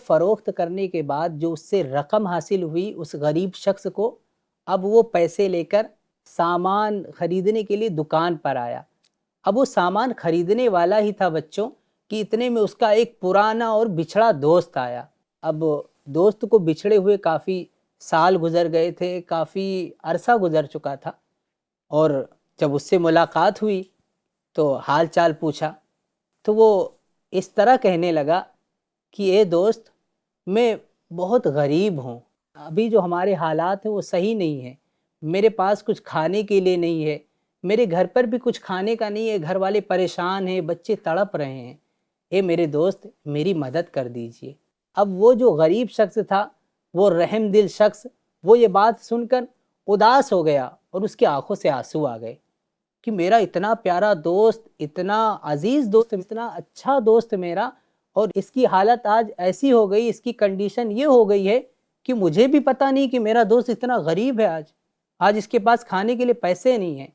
فروخت کرنے کے بعد جو اس سے رقم حاصل ہوئی اس غریب شخص کو، اب وہ پیسے لے کر سامان خریدنے کے لیے دکان پر آیا۔ اب وہ سامان خریدنے والا ہی تھا بچوں کہ اتنے میں اس کا ایک پرانا اور بچھڑا دوست آیا۔ اب دوست کو بچھڑے ہوئے کافی سال گزر گئے تھے، کافی عرصہ گزر چکا تھا، اور جب اس سے ملاقات ہوئی تو حال چال پوچھا تو وہ اس طرح کہنے لگا کہ اے دوست، میں بہت غریب ہوں، ابھی جو ہمارے حالات ہیں وہ صحیح نہیں ہیں، میرے پاس کچھ کھانے کے لیے نہیں ہے، میرے گھر پر بھی کچھ کھانے کا نہیں ہے، گھر والے پریشان ہیں، بچے تڑپ رہے ہیں، اے میرے دوست میری مدد کر دیجئے۔ اب وہ جو غریب شخص تھا، وہ رحم دل شخص، وہ یہ بات سن کر اداس ہو گیا اور اس کی آنکھوں سے آنسو آ گئے کہ میرا اتنا پیارا دوست، اتنا عزیز دوست، اتنا اچھا دوست میرا، اور اس کی حالت آج ایسی ہو گئی، اس کی کنڈیشن یہ ہو گئی ہے کہ مجھے بھی پتہ نہیں کہ میرا دوست اتنا غریب ہے، آج اس کے پاس کھانے کے لیے پیسے نہیں ہیں۔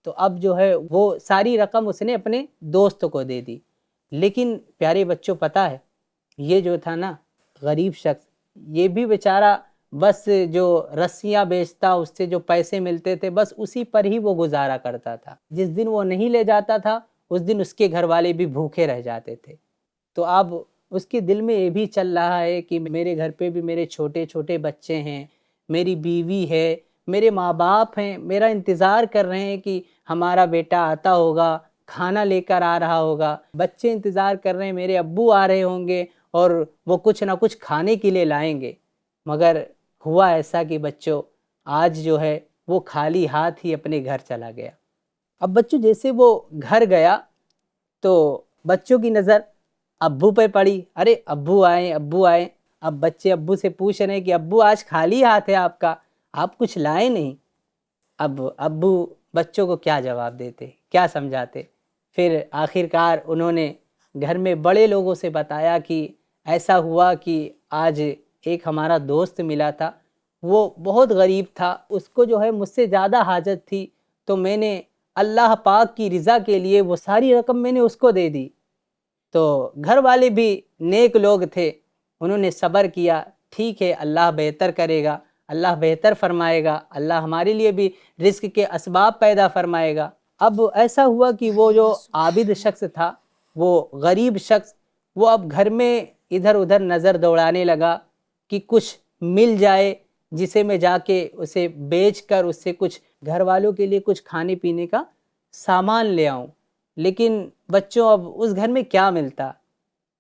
تو اب جو ہے وہ ساری رقم اس نے اپنے دوست کو دے دی۔ لیکن پیارے بچوں، پتہ ہے یہ جو تھا نا غریب شخص، یہ بھی بیچارہ بس جو رسیاں بیچتا، اس سے جو پیسے ملتے تھے بس اسی پر ہی وہ گزارا کرتا تھا۔ جس دن وہ نہیں لے جاتا تھا اس دن اس کے گھر والے بھی بھوکے رہ جاتے تھے۔ تو اب اس کے دل میں یہ بھی چل رہا ہے کہ میرے گھر پہ بھی میرے چھوٹے چھوٹے بچے ہیں، میری بیوی ہے، میرے ماں باپ ہیں، میرا انتظار کر رہے ہیں کہ ہمارا بیٹا آتا ہوگا، کھانا لے کر آ رہا ہوگا، بچے انتظار کر رہے ہیں میرے ابو آ رہے ہوں گے اور وہ کچھ نہ کچھ کھانے کے لیے لائیں گے۔ مگر ہوا ایسا کہ بچوں آج جو ہے وہ خالی ہاتھ ہی اپنے گھر چلا گیا۔ اب بچوں جیسے وہ گھر گیا تو بچوں کی نظر ابو پہ پڑی، ارے ابو آئے ابو آئے۔ اب بچے ابو سے پوچھ رہے ہیں کہ ابو آج خالی ہاتھ ہے آپ کا، آپ کچھ لائے نہیں۔ اب ابو بچوں کو کیا جواب دیتے، کیا سمجھاتے؟ پھر آخرکار انہوں نے گھر میں بڑے لوگوں سے بتایا کہ ایسا ہوا کہ آج ایک ہمارا دوست ملا تھا، وہ بہت غریب تھا، اس کو جو ہے مجھ سے زیادہ حاجت تھی، تو میں نے اللہ پاک کی رضا کے لیے وہ ساری رقم میں نے اس کو دے دی۔ تو گھر والے بھی نیک لوگ تھے، انہوں نے صبر کیا، ٹھیک ہے اللہ بہتر کرے گا، اللہ بہتر فرمائے گا، اللہ ہمارے لیے بھی رزق کے اسباب پیدا فرمائے گا۔ اب ایسا ہوا کہ وہ جو عابد شخص تھا، وہ غریب شخص، وہ اب گھر میں ادھر ادھر نظر دوڑانے لگا کہ کچھ مل جائے جسے میں جا کے اسے بیچ کر اس سے کچھ گھر والوں کے لیے کچھ کھانے پینے کا سامان لے آؤں۔ لیکن بچوں اب اس گھر میں کیا ملتا؟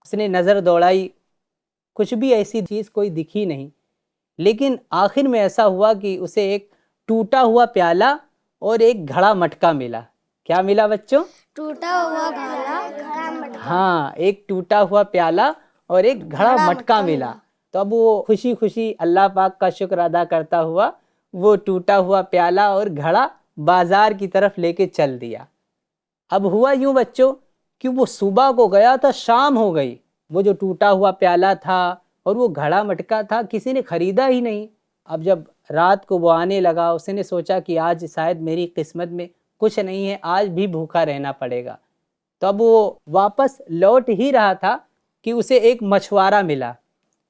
اس نے نظر دوڑائی، کچھ بھی ایسی چیز کوئی دکھی نہیں۔ لیکن آخر میں ایسا ہوا کہ اسے ایک ٹوٹا ہوا پیالہ اور ایک گھڑا مٹکا ملا۔ کیا ملا بچوں؟ ٹوٹا ہوا گھڑا مٹکا۔ ہاں، ایک ٹوٹا ہوا پیالہ اور ایک گھڑا مٹکا ملا۔ تو اب وہ خوشی خوشی اللہ پاک کا شکر ادا کرتا ہوا وہ ٹوٹا ہوا پیالہ اور گھڑا بازار کی طرف لے کے چل دیا۔ اب ہوا یوں بچوں کہ وہ صبح کو گیا تھا، شام ہو گئی، وہ جو ٹوٹا ہوا پیالہ تھا اور وہ گھڑا مٹکا تھا کسی نے خریدا ہی نہیں۔ اب جب رات کو وہ آنے لگا، اس نے سوچا کہ آج شاید میری قسمت میں کچھ نہیں ہے، آج بھی بھوکا رہنا پڑے گا۔ تو اب وہ واپس لوٹ ہی رہا تھا کہ اسے ایک مچھوارا ملا۔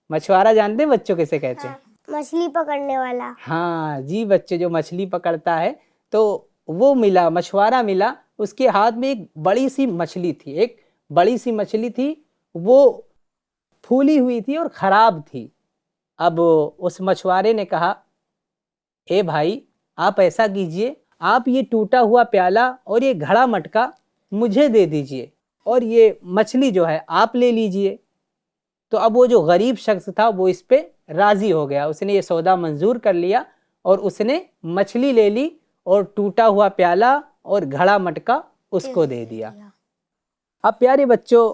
مچھوارا جانتے ہیں بچوں کیسے کہتے ہیں؟ مچھلی پکڑنے والا۔ ہاں جی بچے، جو مچھلی پکڑتا ہے، تو وہ ملا، مچھوارا ملا۔ اس کے ہاتھ میں ایک بڑی سی مچھلی تھی، ایک بڑی سی مچھلی تھی، وہ پھولی ہوئی تھی اور خراب تھی۔ اب اس مچھوارے نے کہا، اے بھائی آپ ایسا کیجئے، آپ یہ ٹوٹا ہوا پیالہ اور یہ گھڑا مٹکا مجھے دے دیجئے اور یہ مچھلی جو ہے آپ لے لیجئے۔ تو اب وہ جو غریب شخص تھا وہ اس پہ راضی ہو گیا، اس نے یہ سودا منظور کر لیا اور اس نے مچھلی لے لی اور ٹوٹا ہوا پیالہ اور گھڑا مٹکا اس کو دے دیا۔ اب پیارے بچوں،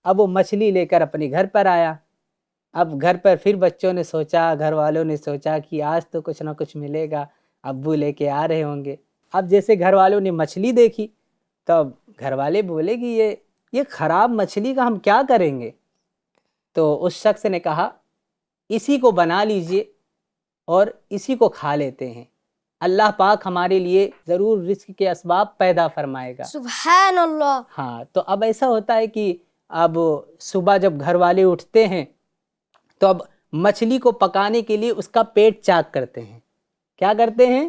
اب وہ مچھلی لے کر اپنے گھر پر آیا۔ اب گھر پر پھر بچوں نے سوچا، گھر والوں نے سوچا کہ آج تو کچھ نہ کچھ ملے گا، ابو لے کے آ رہے ہوں گے۔ اب جیسے گھر والوں نے مچھلی دیکھی تو اب گھر والے بولے کہ یہ خراب مچھلی کا ہم کیا کریں گے؟ تو اس شخص نے کہا، اسی کو بنا لیجئے اور اسی کو کھا لیتے ہیں، اللہ پاک ہمارے لیے ضرور رزق کے اسباب پیدا فرمائے گا۔ سبحان اللہ۔ ہاں، تو اب ایسا ہوتا ہے کہ اب صبح جب گھر والے اٹھتے ہیں تو اب مچھلی کو پکانے کے لیے اس کا پیٹ چاک کرتے ہیں. کیا کرتے ہیں؟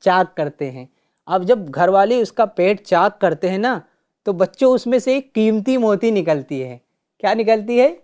چاک کرتے ہیں. اب جب گھر والے اس کا پیٹ چاک کرتے ہیں نا تو بچوں اس میں سے ایک قیمتی موتی نکلتی ہے. کیا نکلتی ہے؟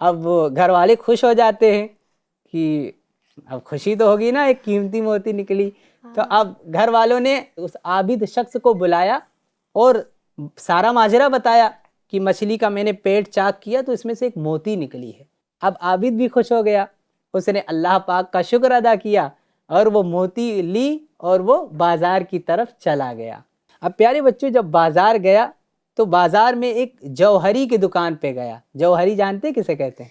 اب گھر والے خوش ہو جاتے ہیں کہ اب خوشی تو ہوگی نا، ایک قیمتی موتی نکلی. تو اب گھر والوں نے اس عابد شخص کو بلایا اور سارا ماجرا بتایا کہ مچھلی کا میں نے پیٹ چاک کیا تو اس میں سے ایک موتی نکلی ہے. اب عابد بھی خوش ہو گیا، اس نے اللہ پاک کا شکر ادا کیا اور وہ موتی لی اور وہ بازار کی طرف چلا گیا. اب پیارے بچوں جب بازار گیا تو بازار میں ایک جوہری کی دکان پہ گیا. جوہری جانتے کسے کہتے ہیں؟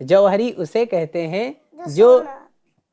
جوہری اسے کہتے ہیں جو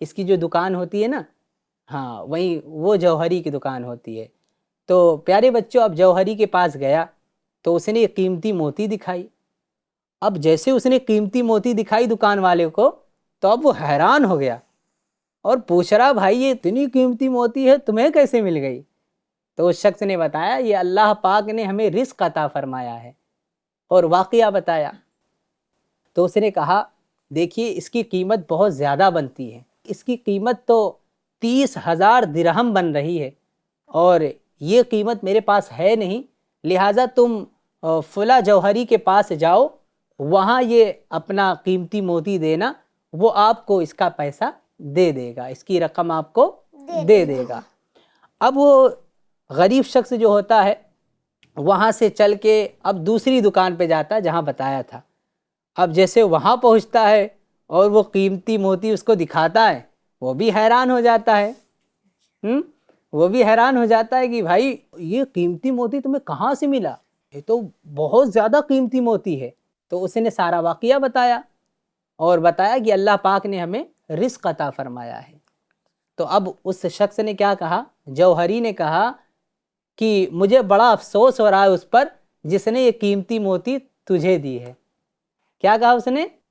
اس کی جو دکان ہوتی ہے نا، ہاں وہی وہ جوہری کی دکان ہوتی ہے. تو پیارے بچوں اب جوہری کے پاس گیا تو اس نے ایک قیمتی موتی دکھائی. اب جیسے اس نے قیمتی موتی دکھائی دکان والے کو تو اب وہ حیران ہو گیا اور پوچھ رہا بھائی یہ اتنی قیمتی موتی ہے تمہیں کیسے مل گئی؟ تو اس شخص نے بتایا یہ اللہ پاک نے ہمیں رزق عطا فرمایا ہے اور واقعہ بتایا. تو اس نے کہا دیکھیے اس کی قیمت بہت زیادہ بنتی ہے، اس کی قیمت تو 30,000 درہم بن رہی ہے اور یہ قیمت میرے پاس ہے نہیں، لہٰذا تم فلاں جوہری کے پاس جاؤ، وہاں یہ اپنا قیمتی موتی دینا، وہ آپ کو اس کا پیسہ دے دے گا، اس کی رقم آپ کو دے دے گا. اب وہ غریب شخص جو ہوتا ہے وہاں سے چل کے اب دوسری دکان پہ جاتا ہے جہاں بتایا تھا. اب جیسے وہاں پہنچتا ہے اور وہ قیمتی موتی اس کو دکھاتا ہے، وہ بھی حیران ہو جاتا ہے. وہ بھی حیران ہو جاتا ہے کہ بھائی یہ قیمتی موتی تمہیں کہاں سے ملا؟ یہ تو بہت زیادہ قیمتی موتی ہے. تو اس نے سارا واقعہ بتایا اور بتایا کہ اللہ پاک نے ہمیں رزق عطا فرمایا ہے. تو اب اس شخص نے کیا کہا؟ جوہری نے کہا کہ مجھے بڑا افسوس ہو رہا ہے اس پر جس نے یہ قیمتی موتی تجھے دی ہے. کیا کہا اس نے؟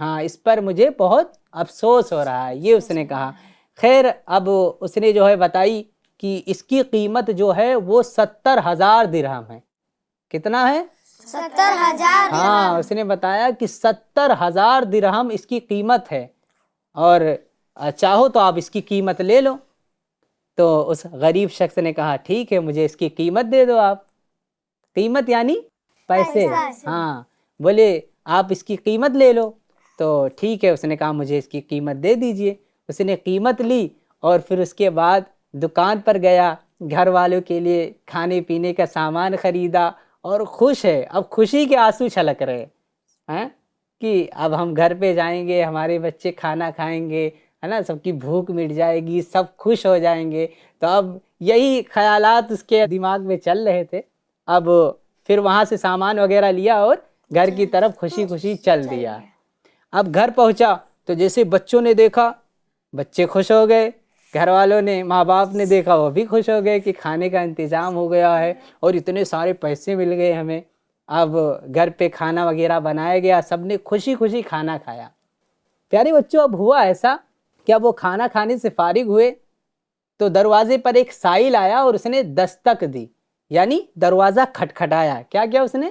ہاں اس پر مجھے بہت افسوس ہو رہا ہے، یہ اس نے کہا. خیر اب اس نے جو ہے بتائی کہ اس کی قیمت جو ہے وہ 70,000 درہم ہے. کتنا ہے؟ 70,000 ہاں اس نے بتایا کہ 70,000 درہم اس کی قیمت ہے اور چاہو تو آپ اس کی قیمت لے لو. تو اس غریب شخص نے کہا ٹھیک ہے مجھے اس کی قیمت دے دو آپ. قیمت یعنی پیسے. ہاں بولے آپ اس کی قیمت لے لو. تو ٹھیک ہے اس نے کہا مجھے اس کی قیمت دے دیجئے. اس نے قیمت لی اور پھر اس کے بعد دکان پر گیا، گھر والوں کے لیے کھانے پینے کا سامان خریدا اور خوش ہے. اب خوشی کے آنسو چھلک رہے ہیں کہ اب ہم گھر پہ جائیں گے، ہمارے بچے کھانا کھائیں گے، ہے نا، سب کی بھوک مٹ جائے گی، سب خوش ہو جائیں گے. تو اب یہی خیالات اس کے دماغ میں چل رہے تھے. اب پھر وہاں سے سامان وغیرہ لیا اور گھر کی طرف خوشی خوشی چل دیا. اب گھر پہنچا تو جیسے بچوں نے دیکھا بچے خوش ہو گئے، گھر والوں نے ماں باپ نے دیکھا وہ بھی خوش ہو گئے کہ کھانے کا انتظام ہو گیا ہے اور اتنے سارے پیسے مل گئے ہمیں. اب گھر پہ کھانا وغیرہ بنایا گیا، سب نے خوشی خوشی کھانا کھایا. پیارے بچوں اب ہوا ایسا کہ اب وہ کھانا کھانے سے فارغ ہوئے تو دروازے پر ایک سائل آیا اور اس نے دستک دی، یعنی دروازہ کھٹکھٹایا. کیا کیا اس نے؟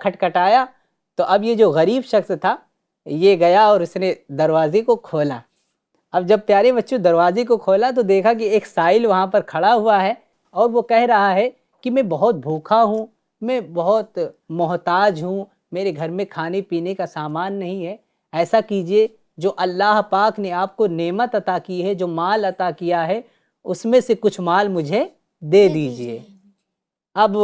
کھٹکھٹایا. تو اب یہ جو غریب شخص تھا یہ گیا اور اس نے دروازے کو کھولا. اب جب پیارے بچوں دروازے کو کھولا تو دیکھا کہ ایک سائل وہاں پر کھڑا ہوا ہے اور وہ کہہ رہا ہے کہ میں بہت بھوکا ہوں، میں بہت محتاج ہوں، میرے گھر میں کھانے پینے کا سامان نہیں ہے. ایسا کیجئے جو اللہ پاک نے آپ کو نعمت عطا کی ہے، جو مال عطا کیا ہے، اس میں سے کچھ مال مجھے دے دیجئے. اب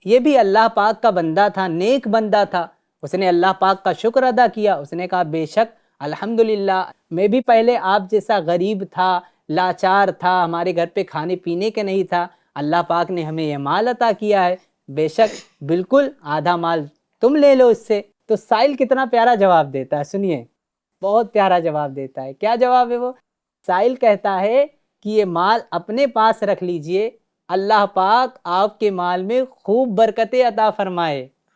یہ بھی اللہ پاک کا بندہ تھا، نیک بندہ تھا. اس نے اللہ پاک کا شکر ادا کیا. اس نے کہا بے شک الحمدللہ میں بھی پہلے آپ جیسا غریب تھا، لاچار تھا، ہمارے گھر پہ کھانے پینے کے نہیں تھا، اللہ پاک نے ہمیں یہ مال عطا کیا ہے، بے شک بالکل آدھا مال تم لے لو اس سے. تو سائل کتنا پیارا جواب دیتا ہے، سنیے بہت پیارا جواب دیتا ہے. کیا جواب ہے وہ؟ سائل کہتا ہے کہ یہ مال اپنے پاس رکھ لیجئے، اللہ پاک آپ کے مال میں خوب برکتیں عطا فرمائے.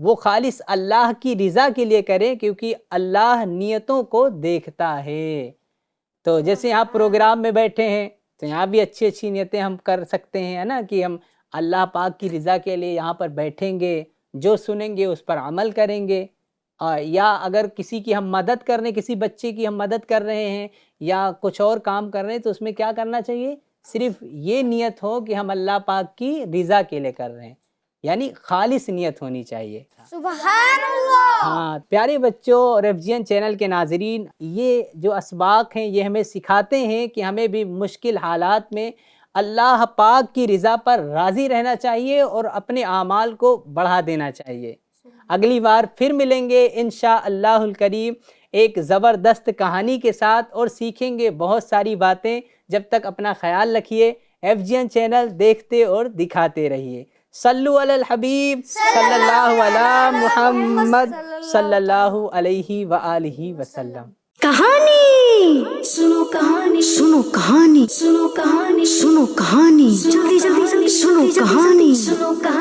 وہ خالص اللہ کی رضا کے لیے کریں، کیونکہ اللہ نیتوں کو دیکھتا ہے۔ تو جیسے یہاں پروگرام میں بیٹھے ہیں تو یہاں بھی اچھی اچھی نیتیں ہم کر سکتے ہیں، ہے نا، کہ ہم اللہ پاک کی رضا کے لیے یہاں پر بیٹھیں گے، جو سنیں گے اس پر عمل کریں گے۔ یا اگر کسی کی ہم مدد کر رہے ہیں، کسی بچے کی ہم مدد کر رہے ہیں یا کچھ اور کام کر رہے ہیں، تو اس میں کیا کرنا چاہیے؟ صرف یہ نیت ہو کہ ہم اللہ پاک کی رضا کے لیے کر رہے ہیں، یعنی خالص نیت ہونی چاہیے۔ سبحان اللہ۔ ہاں پیارے بچوں اور FGN چینل کے ناظرین، یہ جو اسباق ہیں یہ ہمیں سکھاتے ہیں کہ ہمیں بھی مشکل حالات میں اللہ پاک کی رضا پر راضی رہنا چاہیے اور اپنے اعمال کو بڑھا دینا چاہیے۔ اگلی بار پھر ملیں گے انشاءاللہ الکریم ایک زبردست کہانی کے ساتھ، اور سیکھیں گے بہت ساری باتیں۔ جب تک اپنا خیال رکھیے، FGN چینل دیکھتے اور دکھاتے رہیے۔ صلو علی الحبیب صلی اللہ علی محمد صلی اللہ علیہ وآلہ وسلم۔ کہانی سنو، کہانی سنو، کہانی سنو، کہانی سنو، کہانی جلدی جلدی جلدی سنو کہانی، سنو کہانی۔